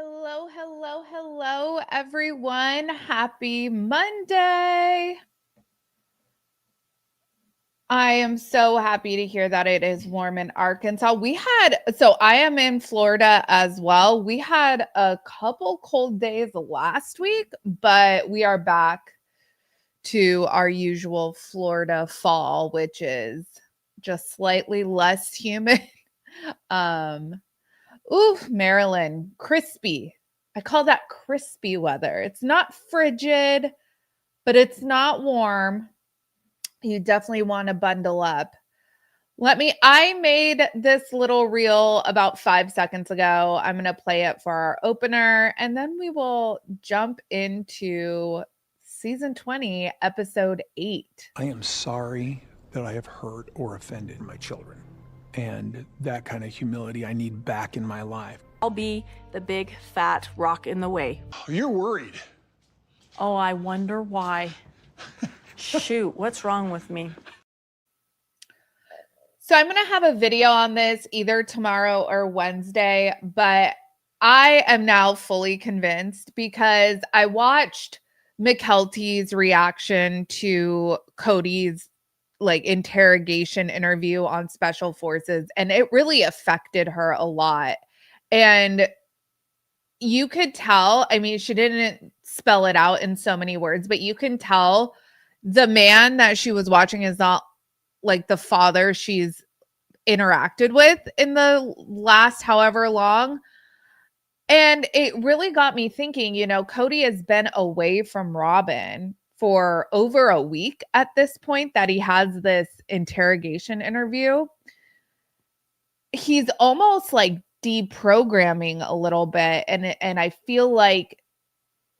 Hello, hello, hello, everyone. Happy Monday. I am so happy to hear that it is warm in Arkansas. I am in Florida as well. We had a couple cold days last week, but we are back to our usual Florida fall, which is just slightly less humid. um, Ooh, Maryland, crispy. I call that crispy weather. It's not frigid, but it's not warm. You definitely want to bundle up. I made this little reel about 5 seconds ago. I'm going to play it for our opener, and then we will jump into season 20, episode 8. I am sorry that I have hurt or offended my children. And that kind of humility I need back in my life. I'll be the big fat rock in the way. You're worried. Oh, I wonder why. Shoot, what's wrong with me? So I'm going to have a video on this either tomorrow or Wednesday, but I am now fully convinced because I watched McKelty's reaction to Kody's interrogation interview on Special Forces, and it really affected her a lot. And you could tell, I mean, she didn't spell it out in so many words, but you can tell the man that she was watching is not like the father she's interacted with in the last however long. And it really got me thinking, Kody has been away from Robyn for over a week at this point that he has this interrogation interview. He's almost like deprogramming a little bit, and I feel like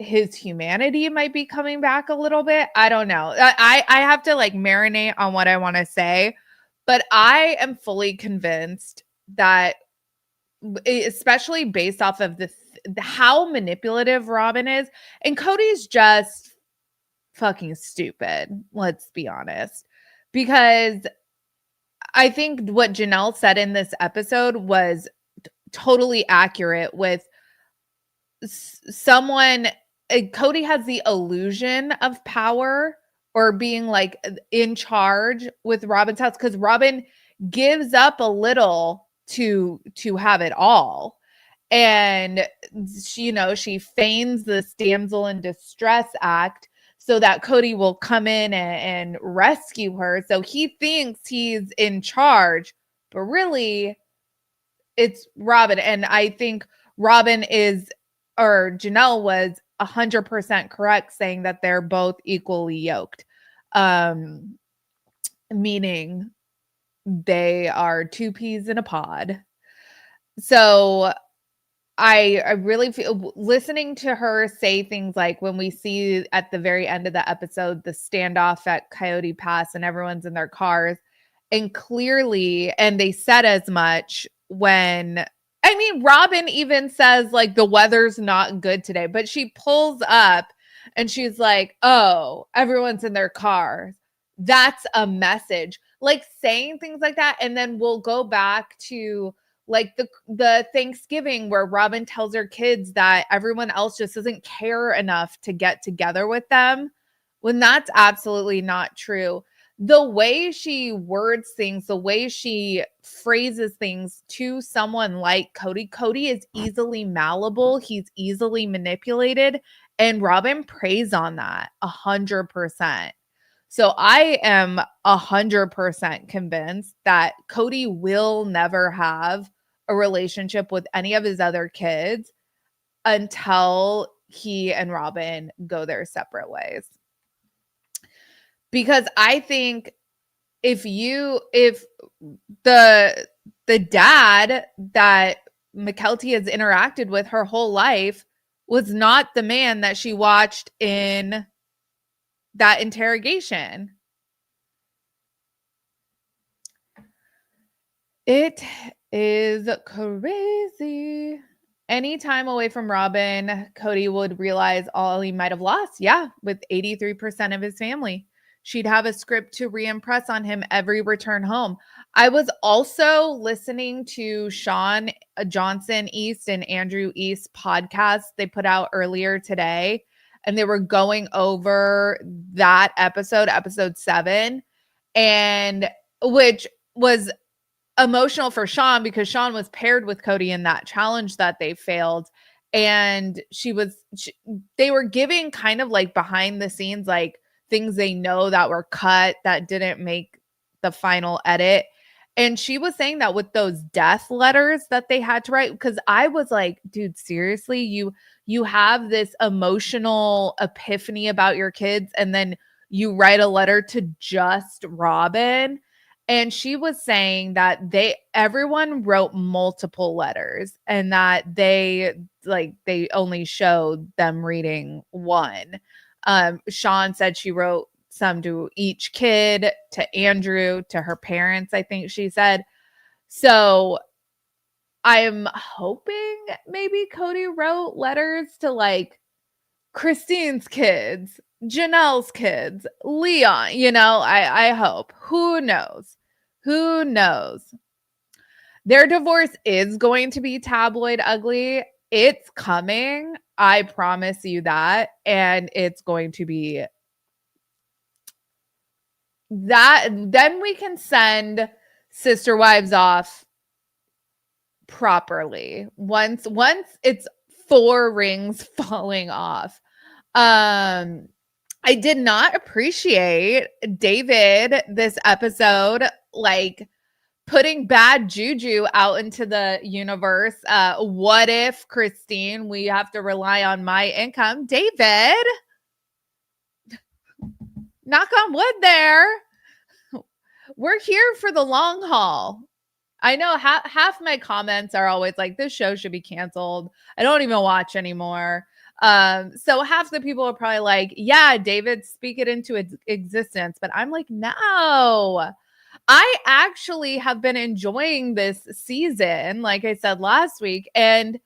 his humanity might be coming back a little bit. I don't know. I have to marinate on what I want to say, but I am fully convinced that, especially based off of how manipulative Robyn is, and Kody's just fucking stupid, let's be honest. Because I think what Janelle said in this episode was totally accurate with someone. Kody has the illusion of power or being in charge with Robyn's house because Robyn gives up a little to have it all. And she feigns this damsel in distress act so that Kody will come in and rescue her. So he thinks he's in charge, but really it's Robyn. And I think Janelle was 100% correct saying that they're both equally yoked. Meaning they are two peas in a pod. So I really feel listening to her say things like when we see at the very end of the episode, the standoff at Coyote Pass and everyone's in their cars, and clearly, and they said as much when, I mean, Robyn even says the weather's not good today, but she pulls up and she's like, oh, everyone's in their cars. That's a message. Saying things like that. And then we'll go back to the Thanksgiving where Robyn tells her kids that everyone else just doesn't care enough to get together with them, when that's absolutely not true. The way she words things, the way she phrases things to someone like Kody is easily malleable. He's easily manipulated, and Robyn preys on that 100%. So I am 100% convinced that Kody will never have a relationship with any of his other kids until he and Robyn go their separate ways. Because I think if the dad that McKelty has interacted with her whole life was not the man that she watched in that interrogation. It is crazy. Any time away from Robyn, Kody would realize all he might have lost. Yeah, with 83% of his family. she'd have a script to re-impress on him every return home. I was also listening to Sean Johnson East and Andrew East podcast they put out earlier today, and they were going over that episode 7, and which was emotional for Sean because Sean was paired with Kody in that challenge that they failed. And they were giving kind of like behind the scenes, like things they know that were cut that didn't make the final edit. And she was saying that with those death letters that they had to write, because I was like, dude, seriously, you have this emotional epiphany about your kids, and then you write a letter to just Robyn. And she was saying that everyone wrote multiple letters, and that they only showed them reading one. Sean said she wrote some to each kid, to Andrew, to her parents, I think she said. So I'm hoping maybe Kody wrote letters to like Christine's kids, Janelle's kids, Leon, I hope. Who knows? Who knows? Their divorce is going to be tabloid ugly. It's coming. I promise you that. And it's going to be that. Then we can send Sister Wives off properly. Once it's 4 rings falling off. I did not appreciate David this episode, like putting bad juju out into the universe. What if, Christine, we have to rely on my income? David, knock on wood there. We're here for the long haul. I know half my comments are always like, this show should be canceled. I don't even watch anymore. So half the people are probably like, yeah, David, speak it into existence. But I'm like, no, I actually have been enjoying this season, like I said last week. And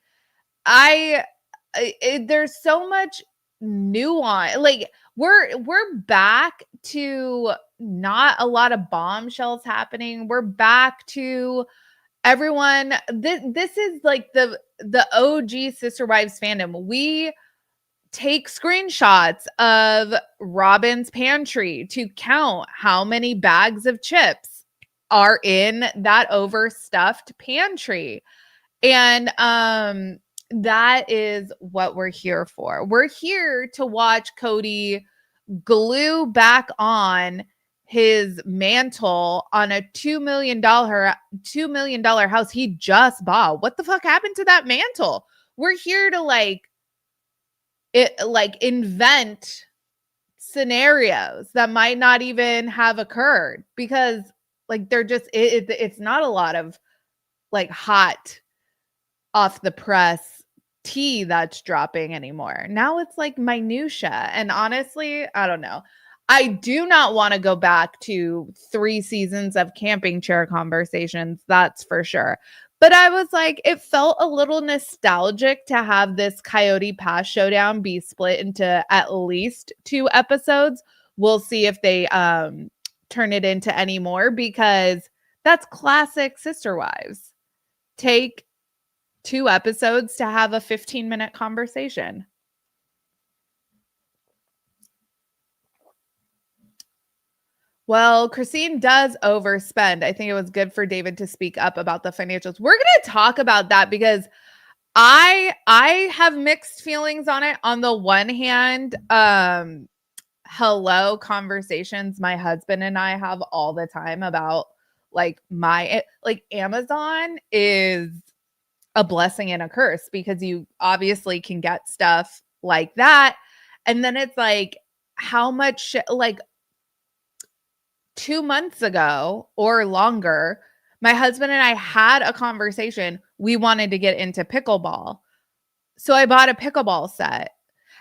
there's so much nuance. Like we're back to not a lot of bombshells happening. We're back to everyone. This is like the OG Sister Wives fandom. We take screenshots of Robyn's pantry to count how many bags of chips are in that overstuffed pantry. And that is what we're here for. We're here to watch Kody glue back on his mantle on a $2 million house he just bought. What the fuck happened to that mantle? We're here to invent scenarios that might not even have occurred, because like they're just it's not a lot of like hot off the press tea that's dropping anymore. Now it's like minutia. And honestly, I don't know. I do not want to go back to 3 seasons of camping chair conversations. That's for sure. But I was like, it felt a little nostalgic to have this Coyote Pass showdown be split into at least 2 episodes. We'll see if they turn it into any more, because that's classic Sister Wives. Take 2 episodes to have a 15-minute conversation. Well, Christine does overspend. I think it was good for David to speak up about the financials. We're going to talk about that, because I have mixed feelings on it. On the one hand, hello conversations my husband and I have all the time about like Amazon is a blessing and a curse, because you obviously can get stuff like that. And then it's like, how much, like 2 months ago or longer, my husband and I had a conversation. We wanted to get into pickleball. So I bought a pickleball set.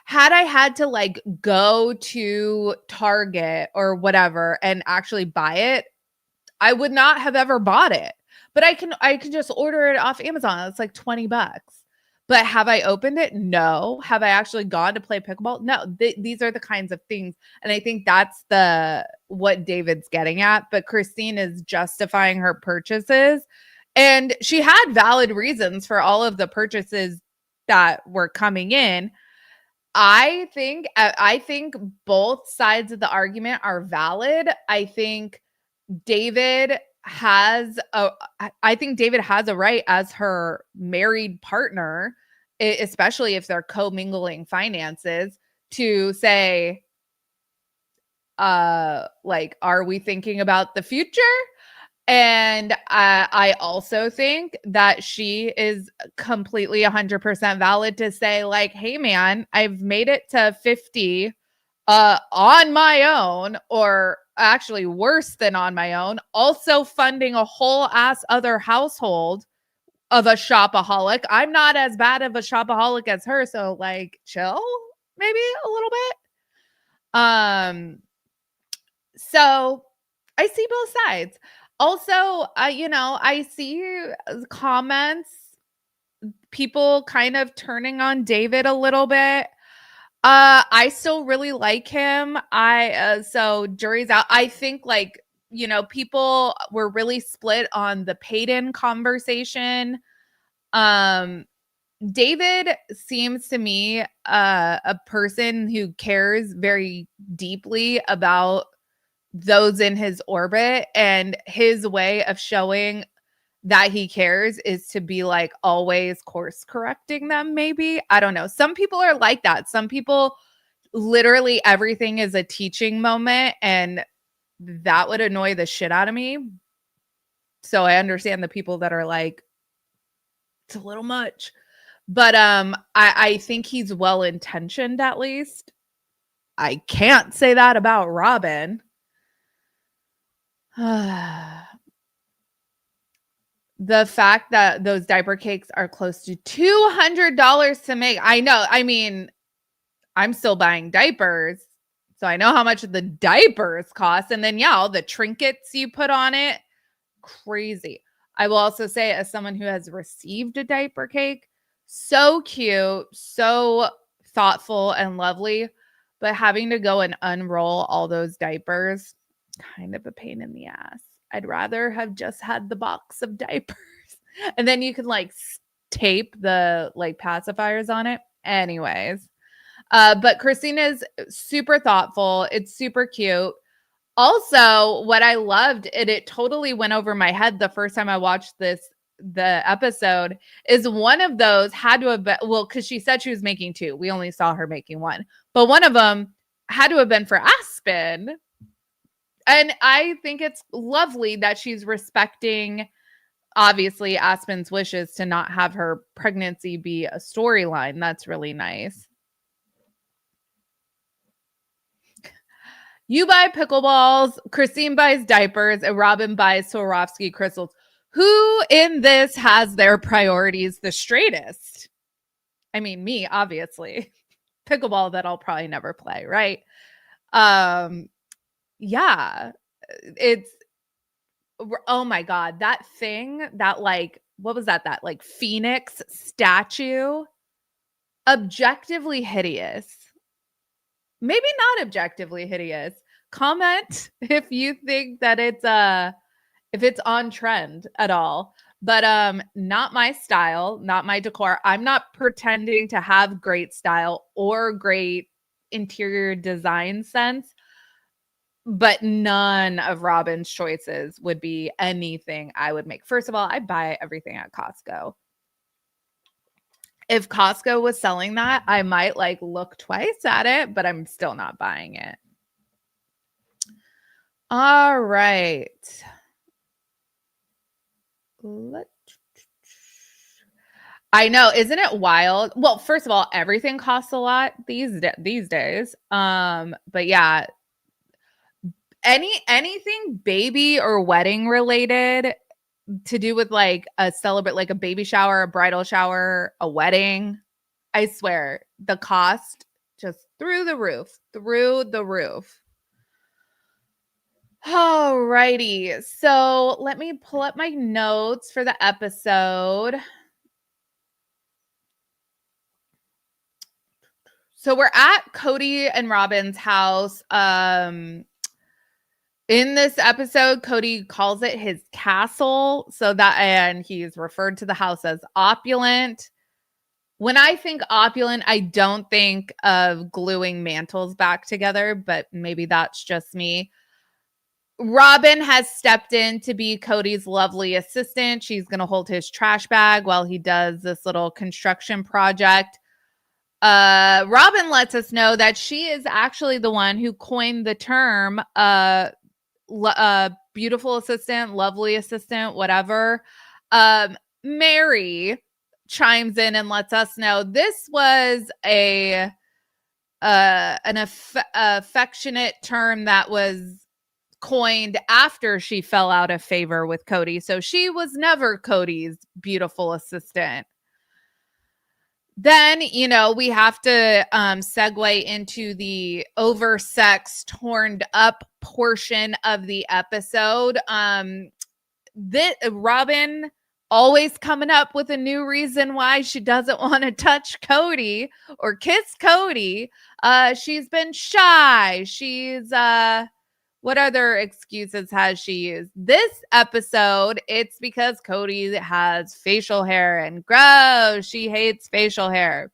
Had I had to like go to Target or whatever and actually buy it, I would not have ever bought it. But I can just order it off Amazon. It's like $20. But have I opened it? No. Have I actually gone to play pickleball? No. These are the kinds of things. And I think that's what David's getting at. But Christine is justifying her purchases. And she had valid reasons for all of the purchases that were coming in. I think both sides of the argument are valid. I think David has a right as her married partner, especially if they're commingling finances, to say, like, are we thinking about the future? And I also think that she is completely 100% valid to say, like, hey, man, I've made it to 50 on my own, or actually worse than on my own, also funding a whole ass other household of a shopaholic. I'm not as bad of a shopaholic as her. So, like, chill maybe a little bit. So I see both sides. Also, I see comments, people kind of turning on David a little bit. I still really like him. So jury's out. I think, like, people were really split on the paid-in conversation. David seems to me a person who cares very deeply about those in his orbit, and his way of showing that he cares is to be, like, always course correcting them. Maybe, I don't know, some people are like that. Some people, literally everything is a teaching moment, and that would annoy the shit out of me. So I understand the people that are like, it's a little much. But I think he's well intentioned, at least. I can't say that about Robyn. The fact that those diaper cakes are close to $200 to make. I know. I mean, I'm still buying diapers, so I know how much the diapers cost. And then, yeah, all the trinkets you put on it, crazy. I will also say, as someone who has received a diaper cake, so cute, so thoughtful and lovely, but having to go and unroll all those diapers, kind of a pain in the ass. I'd rather have just had the box of diapers. And then you can, like, tape the, like, pacifiers on it. Anyways. But Christina's super thoughtful. It's super cute. Also, what I loved, and it totally went over my head the first time I watched the episode, is one of those had to have been, well, because she said she was making two. We only saw her making one. But one of them had to have been for Aspen. And I think it's lovely that she's respecting, obviously, Aspen's wishes to not have her pregnancy be a storyline. That's really nice. You buy pickleballs, Christine buys diapers, and Robyn buys Swarovski crystals. Who in this has their priorities the straightest? I mean, me, obviously. Pickleball that I'll probably never play, right? Yeah. It's, oh my God, that thing, that, like, what was that? That, like, Phoenix statue, objectively hideous. Maybe not objectively hideous. Comment if you think that if it's on trend at all. But not my style, not my decor. I'm not pretending to have great style or great interior design sense. But none of Robyn's choices would be anything I would make. First of all, I buy everything at Costco. If Costco was selling that, I might, like, look twice at it, but I'm still not buying it. All right. I know, isn't it wild? Well, first of all, everything costs a lot these days. But yeah, anything baby or wedding related to do with, like, like a baby shower, a bridal shower, a wedding, I swear the cost just through the roof. All righty. So let me pull up my notes for the episode. So we're at Kody and Robyn's house. In this episode, Kody calls it his castle. And he's referred to the house as opulent. When I think opulent, I don't think of gluing mantles back together, but maybe that's just me. Robyn has stepped in to be Kody's lovely assistant. She's going to hold his trash bag while he does this little construction project. Robyn lets us know that she is actually the one who coined the term beautiful assistant, lovely assistant, whatever. Mary chimes in and lets us know this was an affectionate term that was coined after she fell out of favor with Kody. So she was never Kody's beautiful assistant. Then, we have to segue into the oversexed, torned up portion of the episode. Robyn always coming up with a new reason why she doesn't want to touch Kody or kiss Kody. She's been shy. She's what other excuses has she used? This episode, it's because Kody has facial hair and gross. She hates facial hair.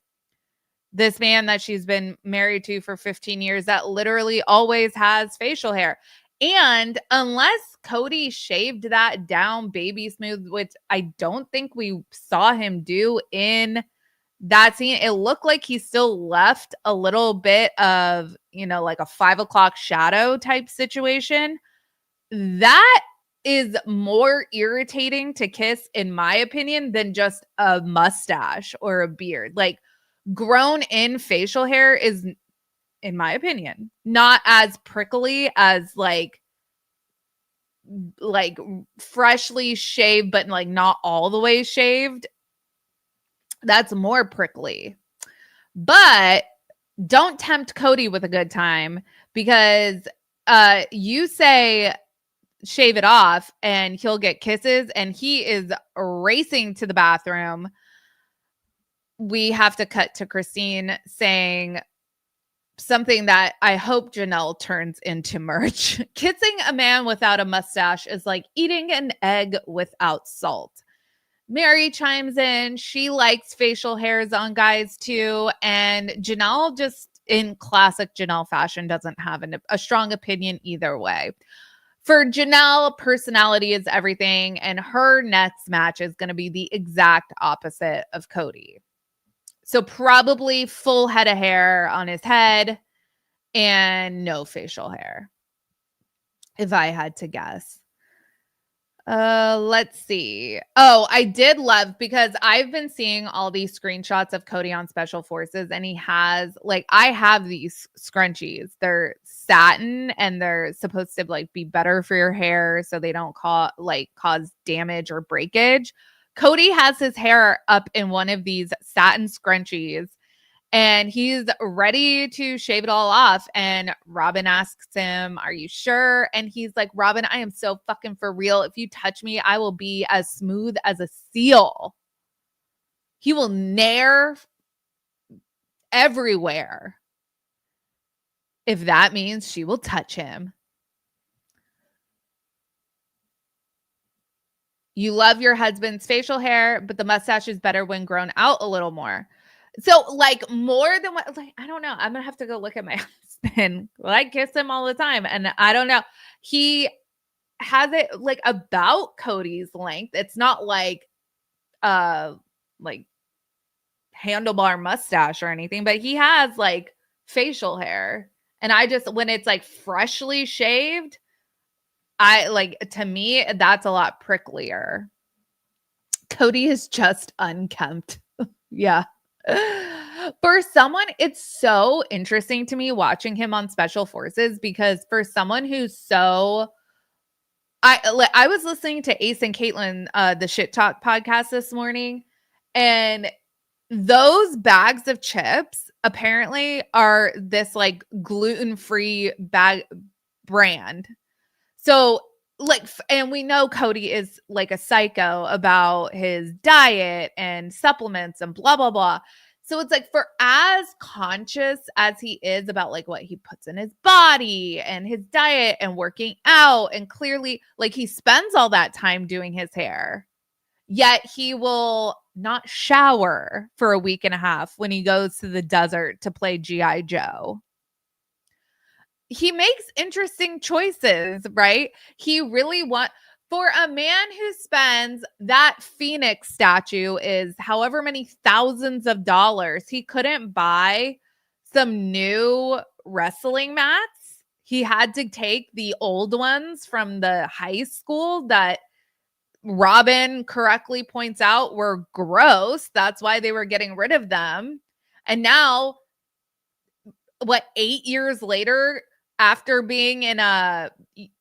This man that she's been married to for 15 years that literally always has facial hair. And unless Kody shaved that down baby smooth, which I don't think we saw him do in that scene, it looked like he still left a little bit of, like a 5 o'clock shadow type situation. That is more irritating to kiss, in my opinion, than just a mustache or a beard. Like, grown in facial hair is, in my opinion, not as prickly as like freshly shaved, but like not all the way shaved. That's more prickly. But don't tempt Kody with a good time, because you say shave it off and he'll get kisses, and he is racing to the bathroom. We have to cut to Christine saying something that I hope Janelle turns into merch. Kissing a man without a mustache is like eating an egg without salt. Mary chimes in. She likes facial hairs on guys too. And Janelle, just in classic Janelle fashion, doesn't have a strong opinion either way. For Janelle, personality is everything. And her next match is going to be the exact opposite of Kody. So probably full head of hair on his head and no facial hair, if I had to guess. Let's see. Oh, I did love, because I've been seeing all these screenshots of Kody on Special Forces, and he has, like, I have these scrunchies. They're satin and they're supposed to like be better for your hair so they don't cause damage or breakage. Kody has his hair up in one of these satin scrunchies, and he's ready to shave it all off. And Robyn asks him, "Are you sure?" And he's like, "Robyn, I am so fucking for real. If you touch me, I will be as smooth as a seal." He will nair everywhere if that means she will touch him. You love your husband's facial hair, but the mustache is better when grown out a little more. So, like, more than what, like, I don't know. I'm going to have to go look at my husband. Well, I kiss him all the time. And I don't know. He has it like about Kody's length. It's not like handlebar mustache or anything, but he has like facial hair. And when it's like freshly shaved, to me, that's a lot pricklier. Kody is just unkempt. Yeah. For someone, it's so interesting to me watching him on Special Forces, because for someone who's so, I was listening to Ace and Caitlin, the Shit Talk podcast this morning, and those bags of chips apparently are this like gluten-free bag brand. So and we know Kody is like a psycho about his diet and supplements and blah, blah, blah. So it's like, for as conscious as he is about like what he puts in his body and his diet and working out, and clearly like he spends all that time doing his hair, yet he will not shower for a week and a half when he goes to the desert to play G.I. Joe. He makes interesting choices, right? He really for a man who spends, that Phoenix statue is however many thousands of dollars, he couldn't buy some new wrestling mats. He had to take the old ones from the high school that Robyn correctly points out were gross. That's why they were getting rid of them. And now, 8 years later, after being in a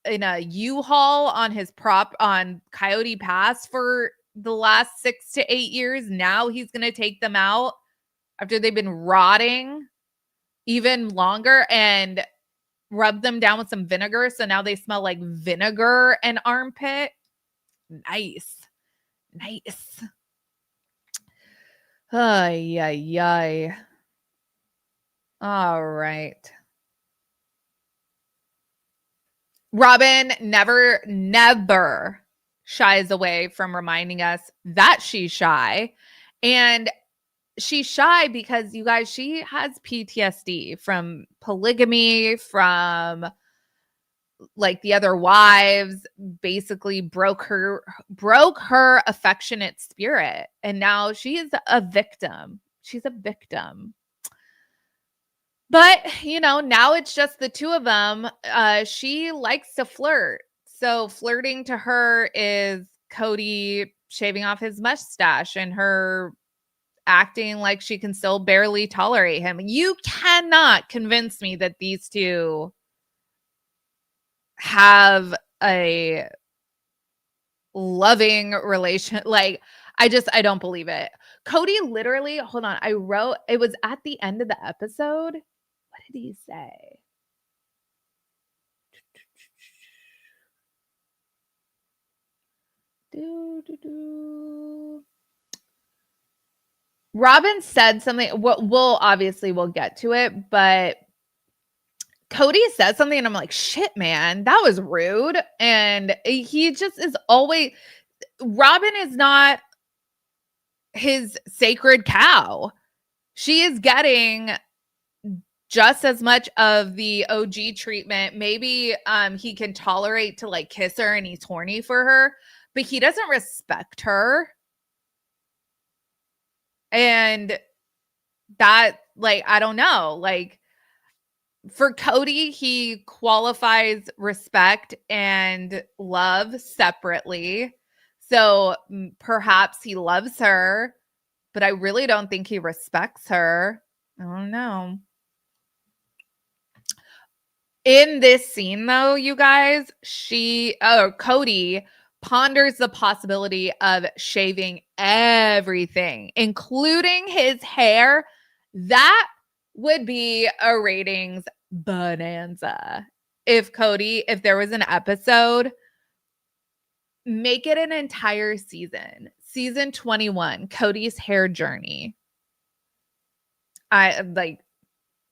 U-Haul on his prop on Coyote Pass for the last 6 to 8 years, now he's going to take them out after they've been rotting even longer and rub them down with some vinegar. So now they smell like vinegar and armpit. Nice. Ay, ay, ay. All right. Robyn never shies away from reminding us that she's shy. And she's shy because, you guys, she has PTSD from polygamy, from like the other wives basically broke her affectionate spirit. And now she is a victim. She's a victim. But, now it's just the two of them. She likes to flirt. So flirting to her is Kody shaving off his mustache and her acting like she can still barely tolerate him. You cannot convince me that these two have a loving relation. Like, I don't believe it. Kody literally, hold on, it was at the end of the episode. What did he say? Robyn said something. We'll get to it, but Kody said something and I'm like, shit, man, that was rude. And he just is always, Robyn is not his sacred cow. She is getting just as much of the OG treatment. Maybe he can tolerate to like kiss her and he's horny for her, but he doesn't respect her. And that, like, I don't know, like, for Kody, he qualifies respect and love separately. So perhaps he loves her, but I really don't think he respects her. I don't know. In this scene, though, you guys, Kody ponders the possibility of shaving everything, including his hair. That would be a ratings bonanza. If there was an episode, make it an entire season. Season 21, Kody's hair journey.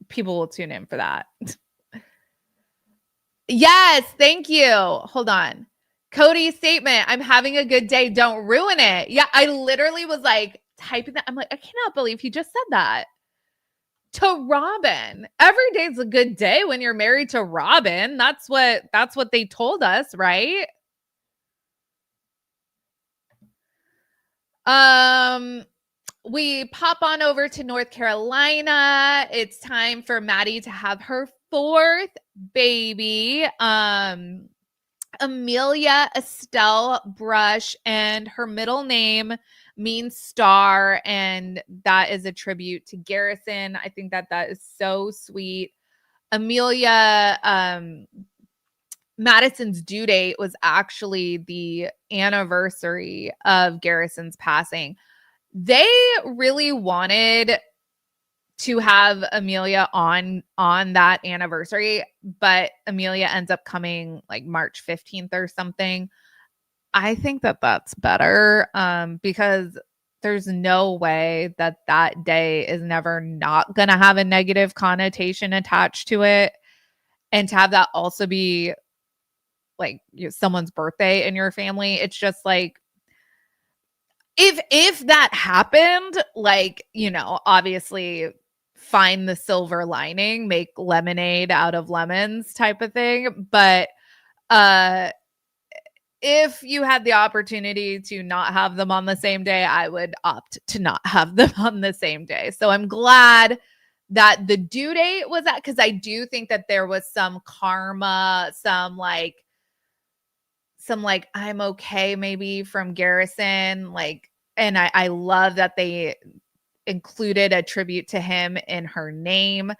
People will tune in for that. Yes, thank you. Hold on. Kody's statement, I'm having a good day, don't ruin it. Yeah, I literally was like typing that. I'm like, I cannot believe he just said that to Robyn. Every day's a good day when you're married to Robyn. That's what they told us, right? We pop on over to North Carolina. It's time for Maddie to have her fourth baby. Amelia Estelle Brush, and her middle name means star, and that is a tribute to Garrison. I think that is so sweet. Amelia, Madison's due date was actually the anniversary of Garrison's passing. They really wanted to have Amelia on that anniversary, but Amelia ends up coming like March 15th or something. I think that that's better because there's no way that that day is never not going to have a negative connotation attached to it. And to have that also be like someone's birthday in your family, it's just like, if that happened, like, obviously find the silver lining, make lemonade out of lemons type of thing. But if you had the opportunity to not have them on the same day, I would opt to not have them on the same day. So I'm glad that the due date was that, because I do think that there was some karma, some I'm okay maybe from Garrison, like, and I love that they included a tribute to him in her name,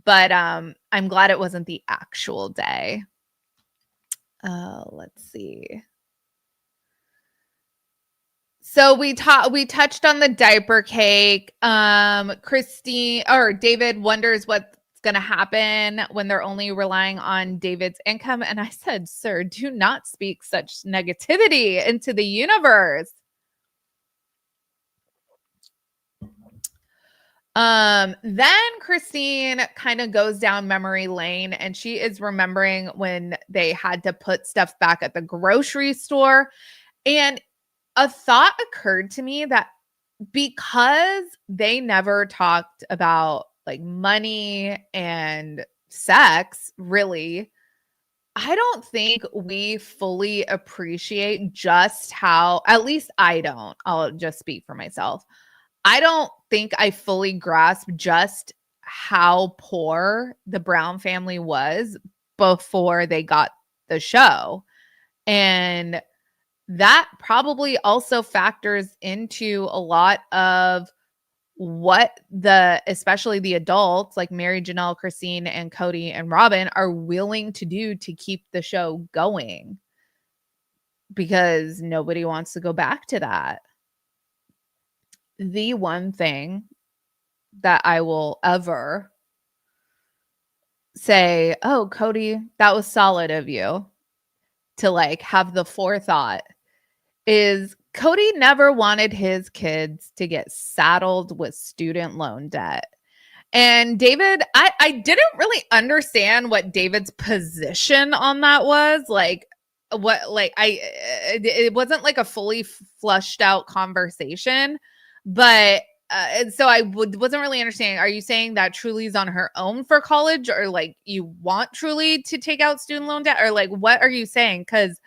but I'm glad it wasn't the actual day. Let's see. So we touched on the diaper cake. David wonders what's going to happen when they're only relying on David's income. And I said, sir, do not speak such negativity into the universe. Then Christine kind of goes down memory lane, and she is remembering when they had to put stuff back at the grocery store. And a thought occurred to me that because they never talked about like money and sex, really, I don't think we fully appreciate just how, at least I don't, I'll just speak for myself. I don't think I fully grasp just how poor the Brown family was before they got the show. And that probably also factors into a lot of what especially the adults like Mary, Janelle, Christine, and Kody and Robyn are willing to do to keep the show going, because nobody wants to go back to that. The one thing that I will ever say, oh, Kody, that was solid of you to like have the forethought, is Kody never wanted his kids to get saddled with student loan debt. And David, I didn't really understand what David's position on that was. Like, it wasn't like a fully flushed out conversation, but so I wasn't really understanding. Are you saying that Truly's on her own for college, or like you want Truly to take out student loan debt, or like what are you saying? Because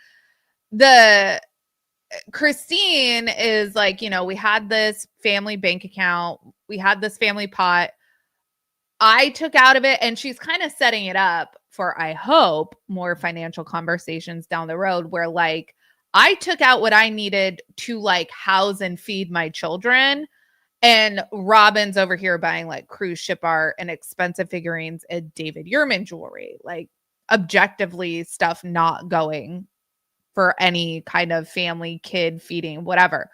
Christine is like, we had this family bank account, we had this family pot, I took out of it, and she's kind of setting it up for, I hope, more financial conversations down the road where like I took out what I needed to like house and feed my children, and Robyn's over here buying like cruise ship art and expensive figurines and David Yurman jewelry, like objectively stuff not going for any kind of family, kid feeding, whatever.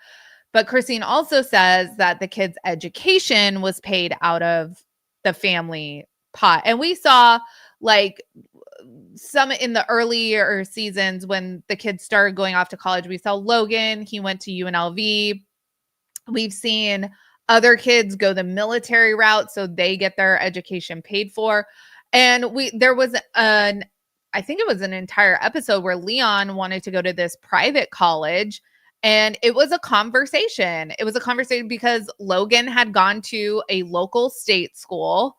But Christine also says that the kid's education was paid out of the family pot. And we saw like some in the earlier seasons when the kids started going off to college. We saw Logan, he went to UNLV. We've seen other kids go the military route, so they get their education paid for. And there was I think it was an entire episode where Leon wanted to go to this private college, and it was a conversation. It was a conversation because Logan had gone to a local state school,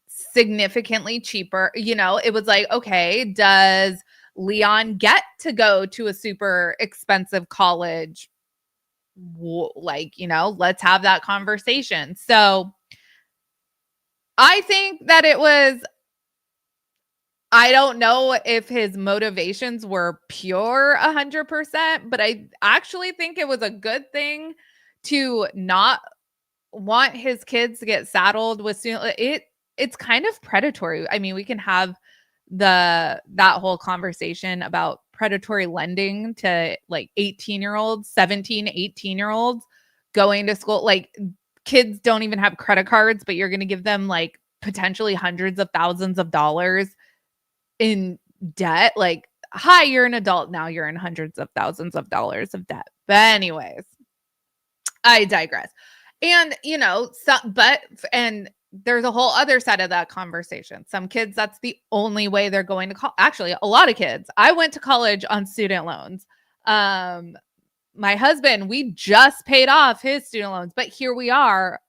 significantly cheaper. It was like, okay, does Leon get to go to a super expensive college? Like, let's have that conversation. So I think that it was, I don't know if his motivations were pure 100%, but I actually think it was a good thing to not want his kids to get saddled with student. It's kind of predatory. I mean, we can have that whole conversation about predatory lending to like 18-year-olds, 17, 18-year-olds going to school. Like kids don't even have credit cards, but you're going to give them like potentially hundreds of thousands of dollars in debt. Like, hi, you're an adult now, you're in hundreds of thousands of dollars of debt. But anyways, I digress. And, and there's a whole other side of that conversation. Some kids, that's the only way they're going to college. Actually, a lot of kids. I went to college on student loans. My husband, we just paid off his student loans, but here we are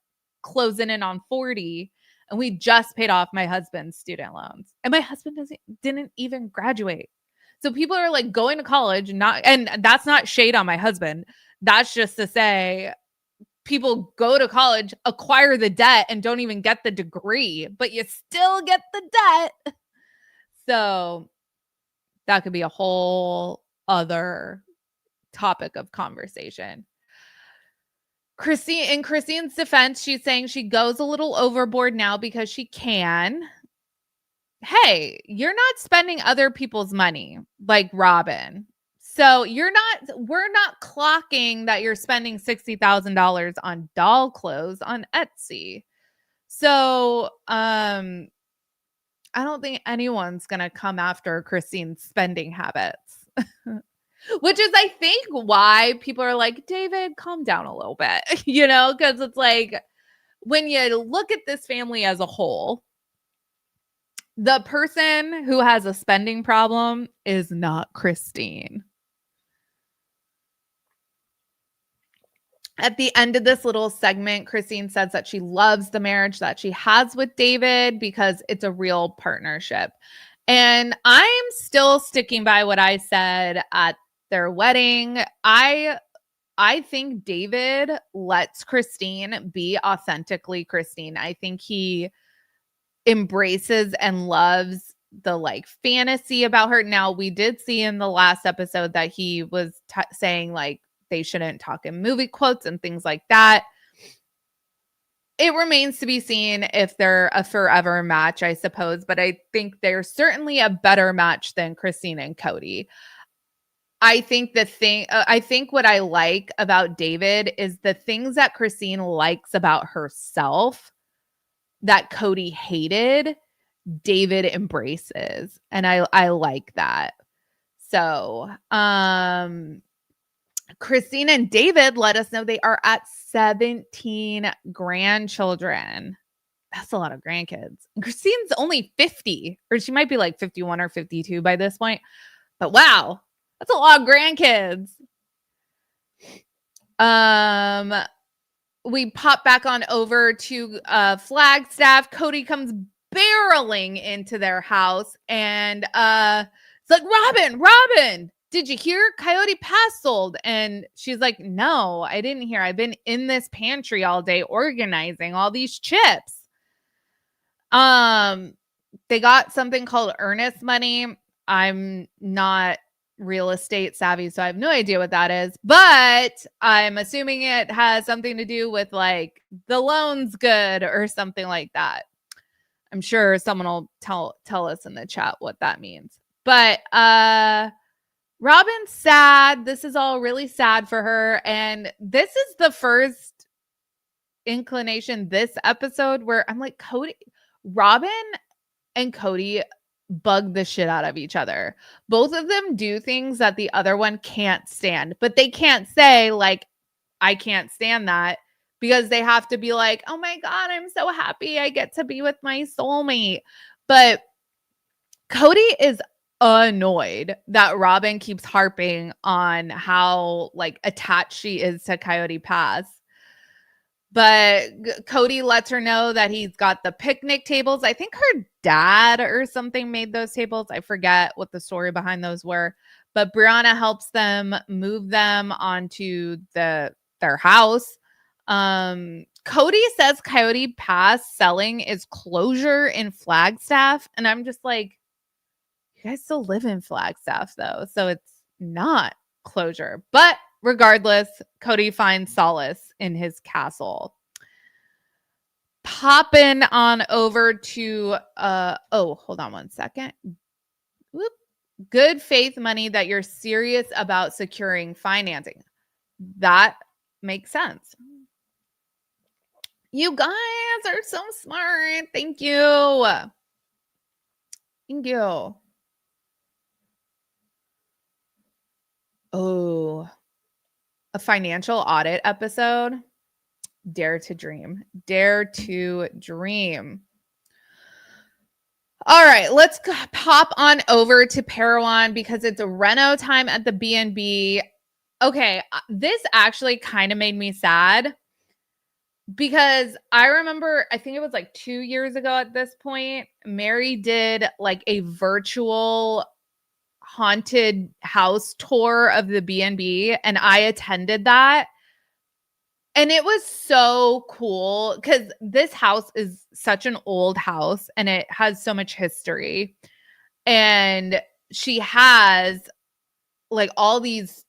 closing in on 40, and we just paid off my husband's student loans. And my husband didn't even graduate. So people are like going to college, and that's not shade on my husband. That's just to say people go to college, acquire the debt, and don't even get the degree, but you still get the debt. So that could be a whole other topic of conversation. In Christine's defense, she's saying she goes a little overboard now because she can. Hey, you're not spending other people's money like Robyn. So we're not clocking that you're spending $60,000 on doll clothes on Etsy. So, I don't think anyone's going to come after Christine's spending habits, which is, I think, why people are like, David, calm down a little bit, because it's like, when you look at this family as a whole, the person who has a spending problem is not Christine. At the end of this little segment, Christine says that she loves the marriage that she has with David because it's a real partnership. And I'm still sticking by what I said at their wedding. I think David lets Christine be authentically Christine. I think he embraces and loves the like fantasy about her. Now, we did see in the last episode that he was saying like they shouldn't talk in movie quotes and things like that. It remains to be seen if they're a forever match, I suppose, but I think they're certainly a better match than Christine and Kody. I think what I like about David is the things that Christine likes about herself that Kody hated, David embraces. And I like that. So, Christine and David let us know they are at 17 grandchildren. That's a lot of grandkids. Christine's only 50, or she might be like 51 or 52 by this point. But wow, that's a lot of grandkids. We pop back on over to Flagstaff. Kody comes barreling into their house, and it's like, Robyn, did you hear Coyote Pass sold? And she's like, no, I didn't hear. I've been in this pantry all day organizing all these chips. They got something called earnest money. I'm not real estate savvy, so I have no idea what that is, but I'm assuming it has something to do with like the loan's good or something like that. I'm sure someone will tell us in the chat what that means. But Robyn's sad. This is all really sad for her, and this is the first inclination this episode where I'm like, Robyn and Kody bug the shit out of each other. Both of them do things that the other one can't stand, but they can't say like, I can't stand that, because they have to be like, oh my God, I'm so happy I get to be with my soulmate. But Kody is annoyed that Robyn keeps harping on how like attached she is to Coyote Pass. But Kody lets her know that he's got the picnic tables. I think her dad or something made those tables. I forget what the story behind those were. But Brianna helps them move them onto their house. Kody says Coyote Pass selling is closure in Flagstaff. And I'm just like, you guys still live in Flagstaff, though. So it's not closure. But regardless, Kody finds solace in his castle. Popping on over to hold on one second. Whoop. Good faith money that you're serious about securing financing. That makes sense. You guys are so smart. Thank you. Thank you. Oh. a financial audit episode. Dare to dream. Dare to dream. All right, let's pop on over to Parowan because it's a reno time at the B&B. Okay, this actually kind of made me sad because I remember, I think it was like 2 years ago at this point, Mary did like a virtual haunted house tour of the B&B, and I attended that. And it was so cool because this house is such an old house and it has so much history. And she has like all these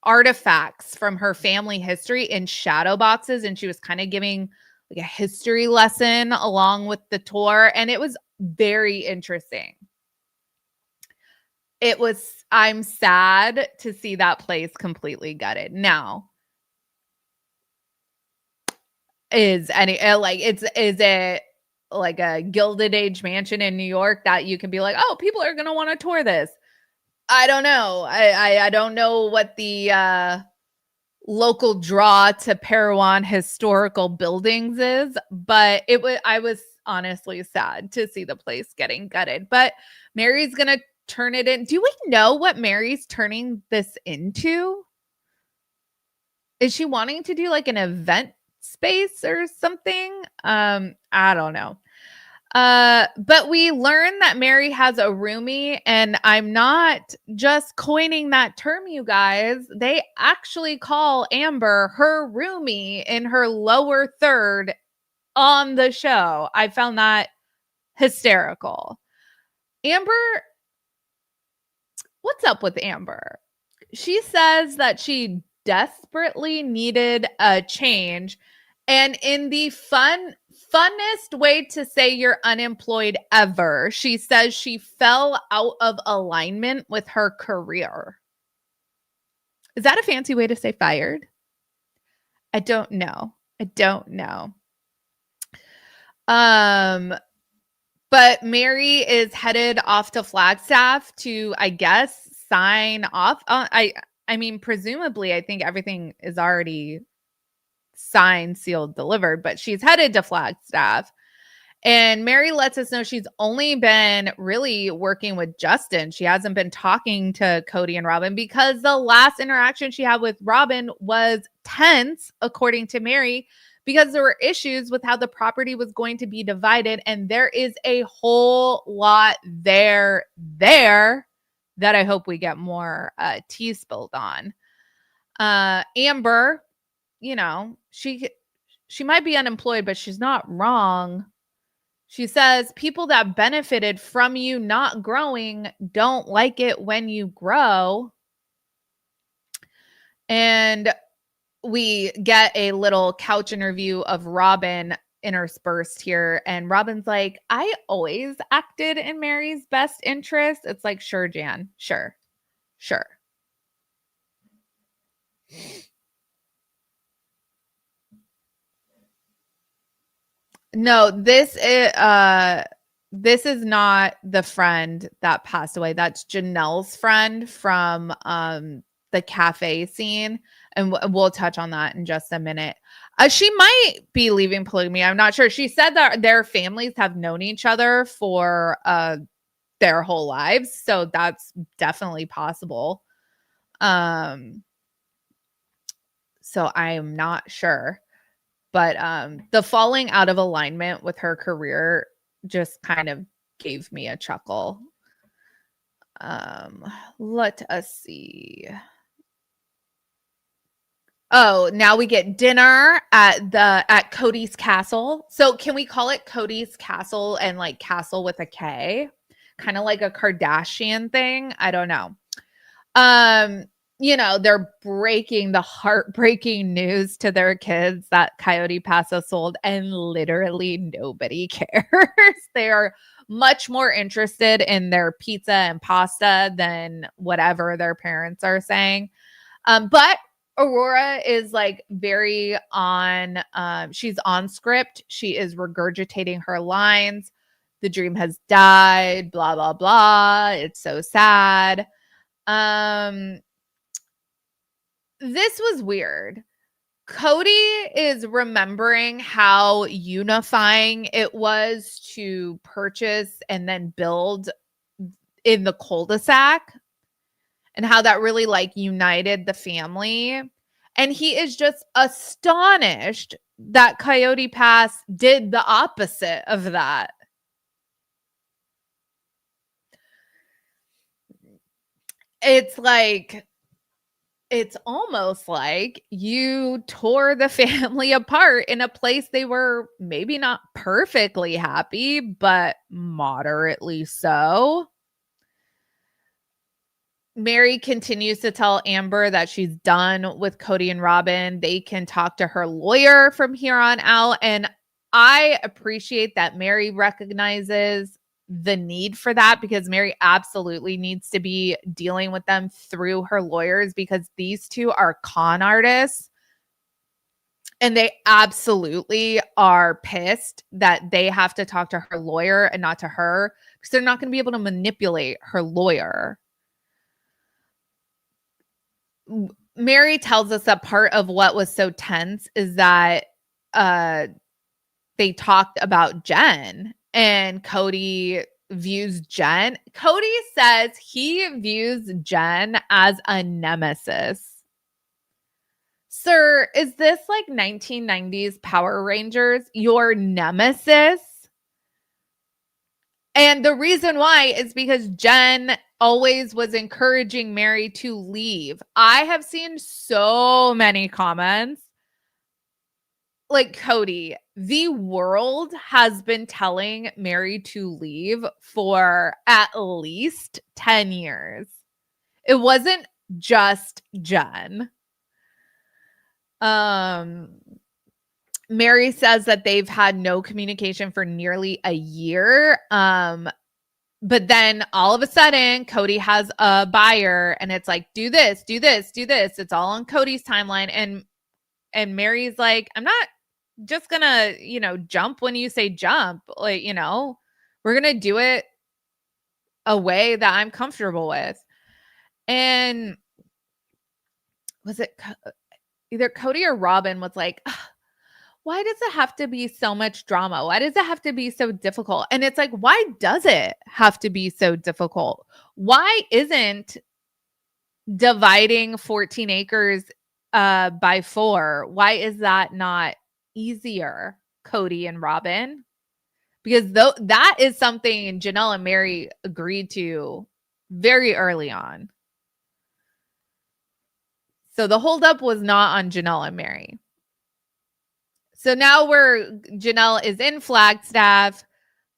artifacts from her family history in shadow boxes. And she was kind of giving like a history lesson along with the tour. And it was very interesting. I'm sad to see that place completely gutted. Now, is it like a Gilded Age mansion in New York that you can be like, oh, people are gonna want to tour this? I don't know. I don't know what the local draw to Parowan historical buildings is, but I was honestly sad to see the place getting gutted. But Mary's gonna turn it in. Do we know what Mary's turning this into? Is she wanting to do like an event space or something? I don't know. But we learned that Mary has a roomie, and I'm not just coining that term, you guys. They actually call Amber her roomie in her lower third on the show. I found that hysterical. Amber, what's up with Amber? She says that she desperately needed a change. And in the funnest way to say you're unemployed ever, she says she fell out of alignment with her career. Is that a fancy way to say fired? I don't know. But Mary is headed off to Flagstaff to, I guess, sign off. I mean, presumably, I think everything is already signed, sealed, delivered, but she's headed to Flagstaff. And Mary lets us know she's only been really working with Justin. She hasn't been talking to Kody and Robyn because the last interaction she had with Robyn was tense, according to Mary, because there were issues with how the property was going to be divided. And there is a whole lot there that I hope we get more tea spilled on. Amber, you know, she might be unemployed, but she's not wrong. She says people that benefited from you not growing don't like it when you grow. And we get a little couch interview of Robyn interspersed here. And Robyn's like, I always acted in Mary's best interest. It's like, sure, Jan. Sure. No, this is not the friend that passed away. That's Janelle's friend from the cafe scene. And we'll touch on that in just a minute. She might be leaving Polygamy. I'm not sure. She said that their families have known each other for their whole lives. So that's definitely possible. So I am not sure. But the falling out of alignment with her career just kind of gave me a chuckle. Let us see. Oh, now we get dinner at Kody's castle. So can we call it Kody's castle and like castle with a K? Kind of like a Kardashian thing. I don't know. You know, they're breaking the heartbreaking news to their kids that Coyote Pass has sold, and literally nobody cares. They are much more interested in their pizza and pasta than whatever their parents are saying. But Aurora is like very on, she's on script. She is regurgitating her lines. The dream has died, blah, blah, blah. It's so sad. this was weird. Kody is remembering how unifying it was to purchase and then build in the cul-de-sac and how that really like united the family. And he is just astonished that Coyote Pass did the opposite of that. It's like, it's almost like you tore the family apart in a place they were maybe not perfectly happy, but moderately so. Mary continues to tell Amber that she's done with Kody and Robyn. They can talk to her lawyer from here on out. And I appreciate that Mary recognizes the need for that, because Mary absolutely needs to be dealing with them through her lawyers, because these two are con artists. And they absolutely are pissed that they have to talk to her lawyer and not to her, because they're not going to be able to manipulate her lawyer. Mary tells us that part of what was so tense is that they talked about Jen, and Kody views Jen. Kody says he views Jen as a nemesis. Sir, is this like 1990s Power Rangers, your nemesis? And the reason why is because Jen always was encouraging Mary to leave. I have seen so many comments like, Kody, the world has been telling Mary to leave for at least 10 years. It wasn't just Jen. Mary says that they've had no communication for nearly a year. But then all of a sudden, Kody has a buyer, and it's like, do this, do this, do this. It's all on Cody's timeline. And Mary's like, I'm not just gonna, jump when you say jump. Like, we're gonna do it a way that I'm comfortable with. And was it either Kody or Robyn was like, why does it have to be so much drama? Why does it have to be so difficult? And it's like, why does it have to be so difficult? Why isn't dividing 14 acres by 4? Why is that not easier, Kody and Robyn? Because that is something Janelle and Mary agreed to very early on. So the holdup was not on Janelle and Mary. So now Janelle is in Flagstaff.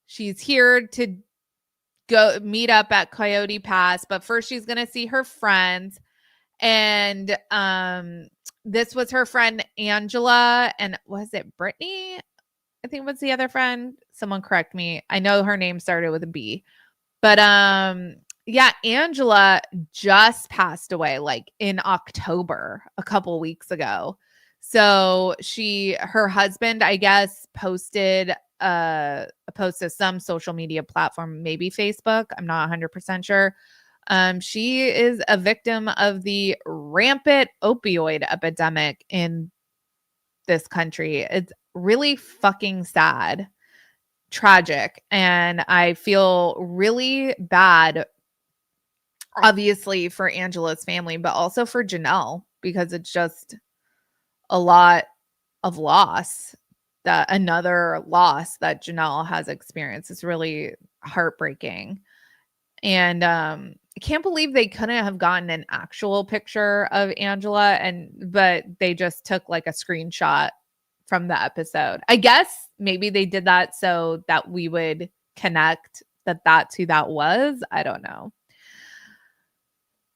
She's here to go meet up at Coyote Pass, but first she's going to see her friends. And this was her friend Angela, and was it Brittany? I think was the other friend. Someone correct me. I know her name started with a B. But yeah, Angela just passed away like in October, a couple weeks ago. So her husband, I guess, posted a post to some social media platform, maybe Facebook. I'm not 100% sure. She is a victim of the rampant opioid epidemic in this country. It's really fucking sad, tragic, and I feel really bad, obviously, for Angela's family, but also for Janelle, because it's just a lot of loss, another loss that Janelle has experienced. It's really heartbreaking. And I can't believe they couldn't have gotten an actual picture of Angela, but they just took like a screenshot from the episode. I guess maybe they did that so that we would connect that that's who that was. I don't know.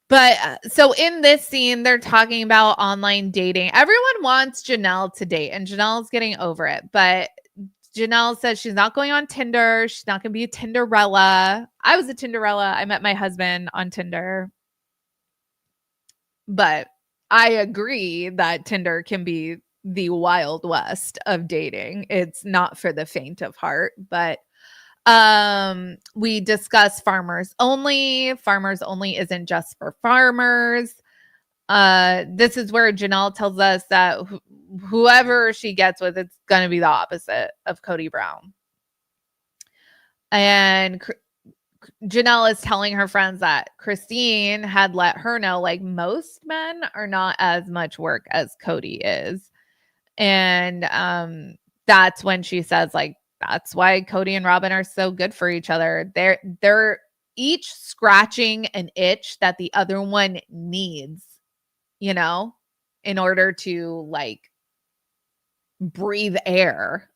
But so in this scene, they're talking about online dating. Everyone wants Janelle to date, and Janelle's getting over it. But Janelle says she's not going on Tinder. She's not going to be a Tinderella. I was a Tinderella. I met my husband on Tinder. But I agree that Tinder can be the Wild West of dating. It's not for the faint of heart. But we discuss farmers only. Farmers only isn't just for farmers. This is where Janelle tells us that whoever she gets with, it's going to be the opposite of Kody Brown. And Janelle is telling her friends that Christine had let her know, like, most men are not as much work as Kody is. And that's when she says, like, that's why Kody and Robyn are so good for each other. They're each scratching an itch that the other one needs, you know, in order to, like, breathe air.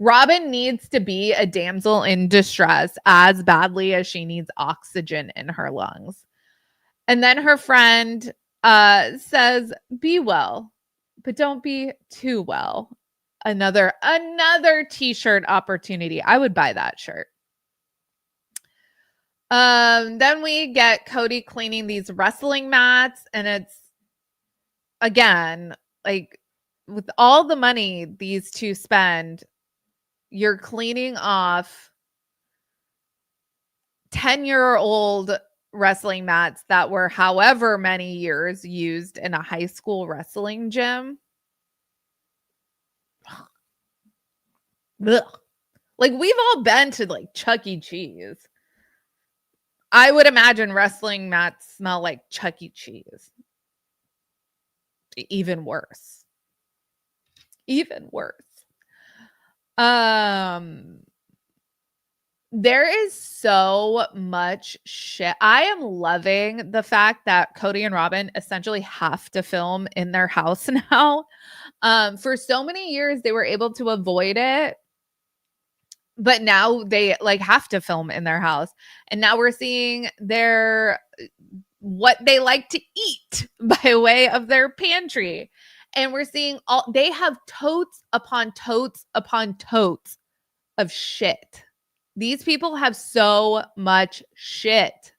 Robyn needs to be a damsel in distress as badly as she needs oxygen in her lungs. And then her friend says, be well, but don't be too well. Another t-shirt opportunity. I would buy that shirt. Then we get Kody cleaning these wrestling mats, and it's, again, like, with all the money these two spend, you're cleaning off 10-year-old wrestling mats that were however many years used in a high school wrestling gym. Ugh. Like, we've all been to, like, Chuck E. Cheese. I would imagine wrestling mats smell like Chuck E. Cheese. Even worse. There is so much shit. I am loving the fact that Kody and Robyn essentially have to film in their house now. For so many years, they were able to avoid it, but now they, like, have to film in their house. And now we're seeing what they like to eat by way of their pantry. And we're seeing they have totes upon totes upon totes of shit. These people have so much shit.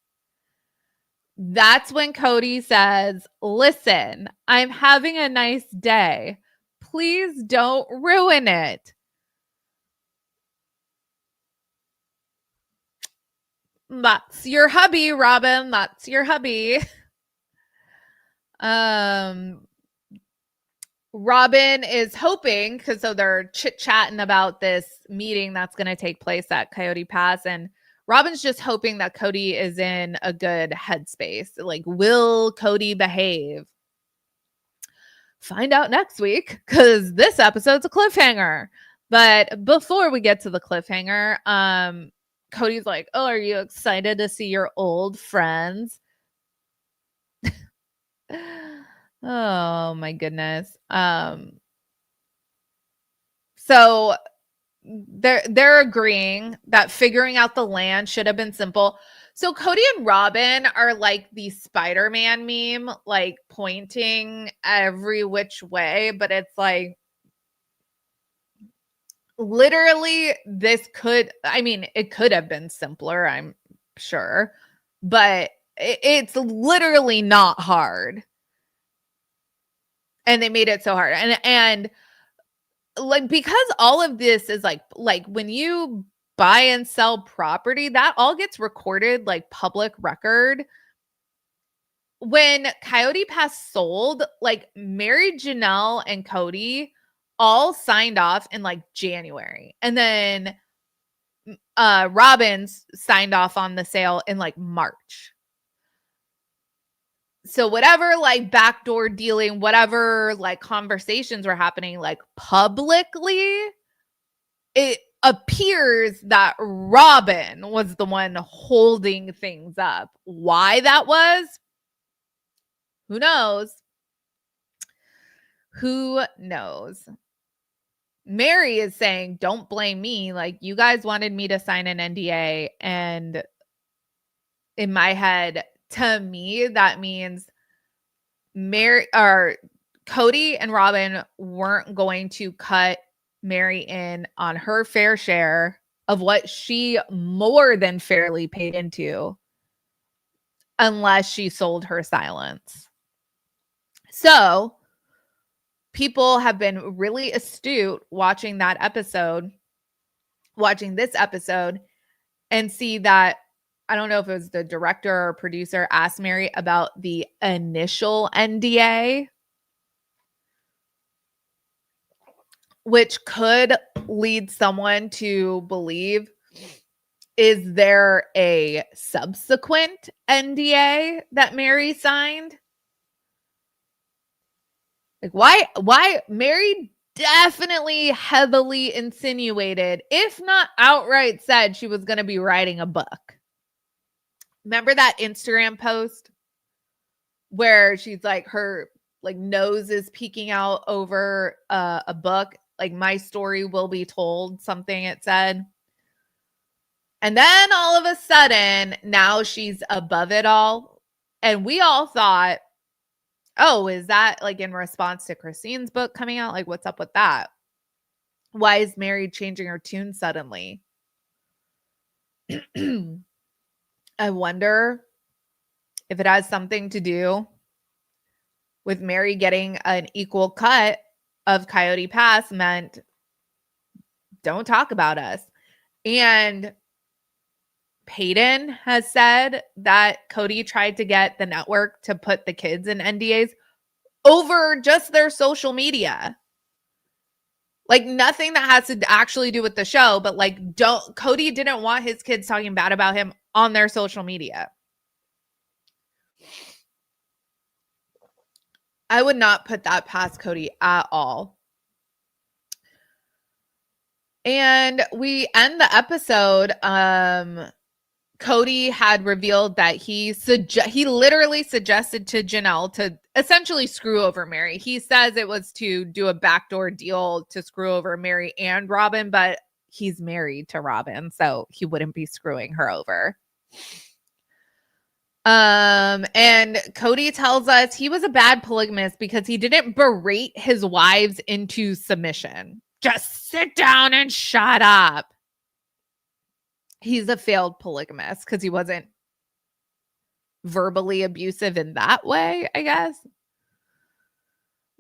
That's when Kody says, listen, I'm having a nice day. Please don't ruin it. That's your hubby, Robyn. That's your hubby. Robyn is hoping, because so they're chit-chatting about this meeting that's going to take place at Coyote Pass, and Robyn's just hoping that Kody is in a good headspace. Like, will Kody behave? Find out next week, because this episode's a cliffhanger. But before we get to the cliffhanger, Kody's like, oh, are you excited to see your old friends? Oh my goodness. So they're agreeing that figuring out the land should have been simple. So Kody and Robyn are like the Spider-Man meme, like pointing every which way, but it's like, literally, it could have been simpler, I'm sure, but it's literally not hard. And they made it so hard. And like, because all of this is like when you buy and sell property, that all gets recorded like public record. When Coyote Pass sold, like, Mary, Janelle, and Kody all signed off in like January. And then Robyn signed off on the sale in like March. So whatever, like, backdoor dealing, whatever, like, conversations were happening, like, publicly, it appears that Robyn was the one holding things up. Why that was? Who knows? Who knows? Mary is saying, don't blame me. Like, you guys wanted me to sign an NDA. And in my head, to me, that means Mary or Kody and Robyn weren't going to cut Mary in on her fair share of what she more than fairly paid into unless she sold her silence. So people have been really astute watching this episode, and see that I don't know if it was the director or producer, asked Mary about the initial NDA, which could lead someone to believe, is there a subsequent NDA that Mary signed? Like, why Mary definitely heavily insinuated, if not outright said, she was going to be writing a book. Remember that Instagram post where she's like, her like nose is peeking out over a book, like my story will be told, something it said. And then all of a sudden, now she's above it all. And we all thought, oh, is that like in response to Christine's book coming out? Like, what's up with that? Why is Mary changing her tune suddenly? I wonder if it has something to do with Mary getting an equal cut of Coyote Pass meant don't talk about us. And Peyton has said that Kody tried to get the network to put the kids in NDAs over just their social media. Like nothing that has to actually do with the show, but like Kody didn't want his kids talking bad about him on their social media. I would not put that past Kody at all. And we end the episode. Kody had revealed that he literally suggested to Janelle to essentially screw over Mary. He says it was to do a backdoor deal to screw over Mary and Robyn, but he's married to Robyn, so he wouldn't be screwing her over. And Kody tells us he was a bad polygamist because he didn't berate his wives into submission. Just sit down and shut up. He's a failed polygamist because he wasn't verbally abusive in that way, I guess.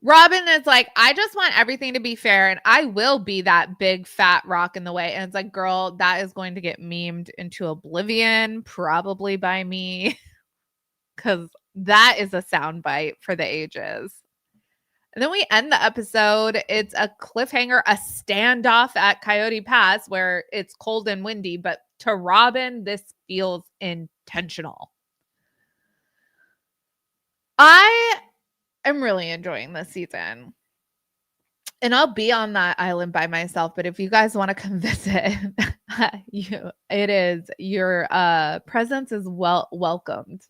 Robyn is like, I just want everything to be fair and I will be that big fat rock in the way. And it's like, girl, that is going to get memed into oblivion, probably by me, because that is a soundbite for the ages. And then we end the episode. It's a cliffhanger, a standoff at Coyote Pass where it's cold and windy, but to Robyn, this feels intentional. I am really enjoying this season. And I'll be on that island by myself, but if you guys want to come visit, your presence is welcomed.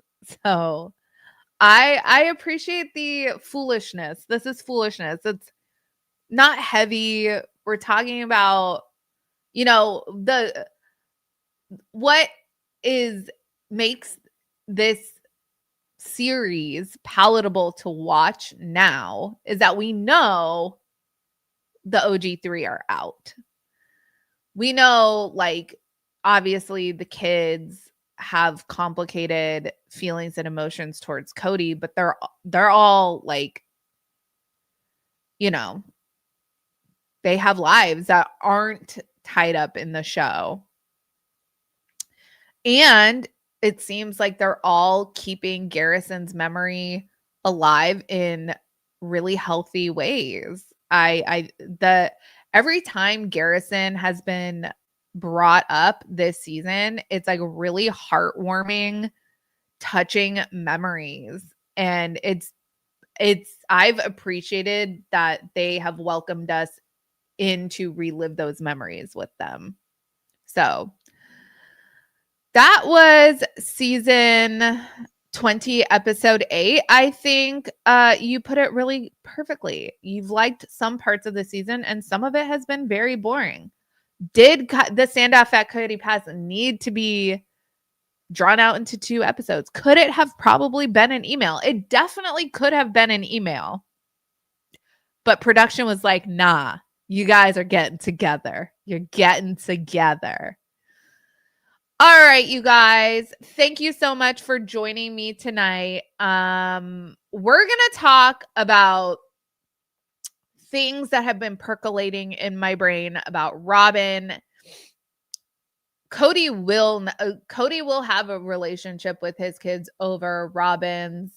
So I appreciate the foolishness. This is foolishness. It's not heavy. We're talking about, what makes this series palatable to watch now is that we know the OG3 are out. We know, like, obviously the kids have complicated feelings and emotions towards Kody, but they're all like, they have lives that aren't tied up in the show. And it seems like they're all keeping Garrison's memory alive in really healthy ways. Every time Garrison has been brought up this season, it's like really heartwarming, touching memories. And I've appreciated that they have welcomed us in to relive those memories with them. So that was season 20, episode 8. I think you put it really perfectly. You've liked some parts of the season and some of it has been very boring. Did the standoff at Coyote Pass need to be drawn out into 2 episodes? Could it have probably been an email? It definitely could have been an email. But production was like, nah, you guys are getting together. You're getting together. All right, you guys. Thank you so much for joining me tonight. We're going to talk about things that have been percolating in my brain about Robyn Kody will have a relationship with his kids over Robyn's,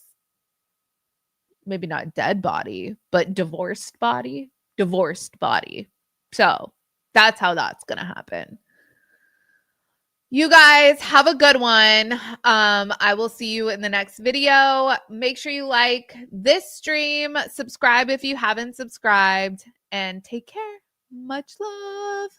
maybe not dead body, but divorced body. So that's how that's going to happen. You guys have a good one. I will see you in the next video. Make sure you like this stream, subscribe if you haven't subscribed, and take care. Much love.